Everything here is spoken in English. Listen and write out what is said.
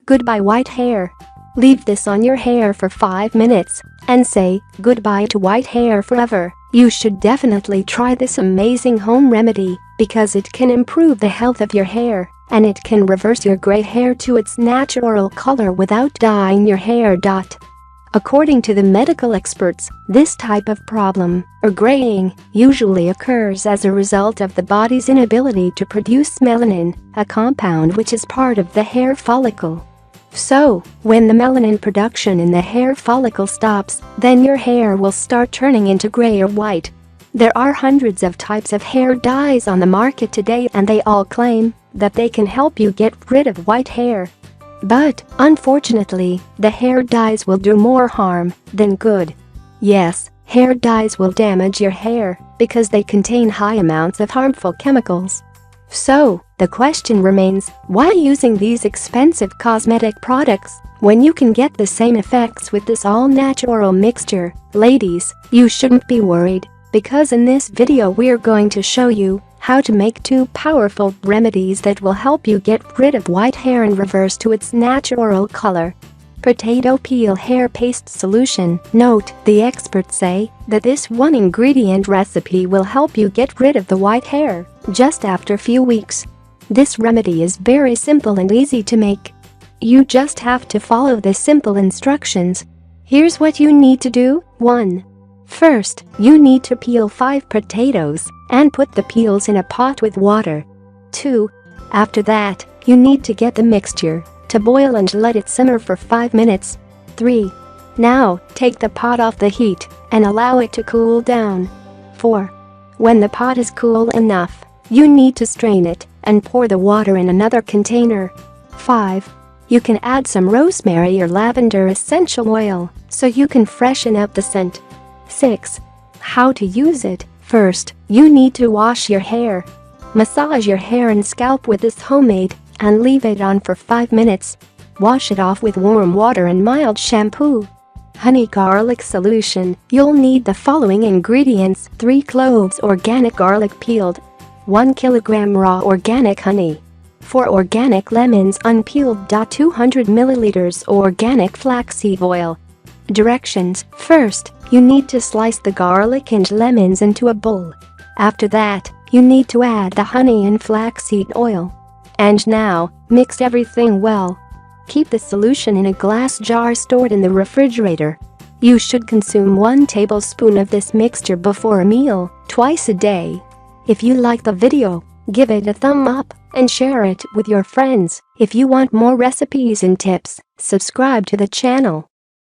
Goodbye white hair. Leave this on your hair for 5 minutes and say goodbye to white hair forever. You should definitely try this amazing home remedy because it can improve the health of your hair and it can reverse your gray hair to its natural color without dyeing your hair. According to the medical experts, this type of problem, or graying, usually occurs as a result of the body's inability to produce melanin, a compound which is part of the hair follicle. So, when the melanin production in the hair follicle stops, then your hair will start turning into gray or white. There are hundreds of types of hair dyes on the market today and they all claim that they can help you get rid of white hair. But, unfortunately, the hair dyes will do more harm than good. Yes, hair dyes will damage your hair because they contain high amounts of harmful chemicals. So, the question remains, why using these expensive cosmetic products when you can get the same effects with this all-natural mixture? Ladies, you shouldn't be worried because in this video we're going to show you how to make 2 powerful remedies that will help you get rid of white hair and reverse to its natural color. Potato peel hair paste solution. Note, the experts say that this 1-ingredient recipe will help you get rid of the white hair just after a few weeks. This remedy is very simple and easy to make. You just have to follow the simple instructions. Here's what you need to do. 1. First, you need to peel 5 potatoes and put the peels in a pot with water. 2. After that, you need to get the mixture to boil and let it simmer for 5 minutes. 3. Now, take the pot off the heat and allow it to cool down. 4. When the pot is cool enough, you need to strain it and pour the water in another container. 5. You can add some rosemary or lavender essential oil so you can freshen up the scent. 6. How to use it. First, you need to wash your hair. Massage your hair and scalp with this homemade and leave it on for 5 minutes. Wash it off with warm water and mild shampoo. Honey garlic solution. You'll need the following ingredients: 3 cloves organic garlic peeled, 1 kilogram raw organic honey, 4 organic lemons unpeeled, 200 milliliters organic flaxseed oil. Directions. First, you need to slice the garlic and lemons into a bowl. After that, you need to add the honey and flaxseed oil. And now, mix everything well. Keep the solution in a glass jar stored in the refrigerator. You should consume 1 tablespoon of this mixture before a meal, twice a day. If you like the video, give it a thumb up and share it with your friends. If you want more recipes and tips, subscribe to the channel.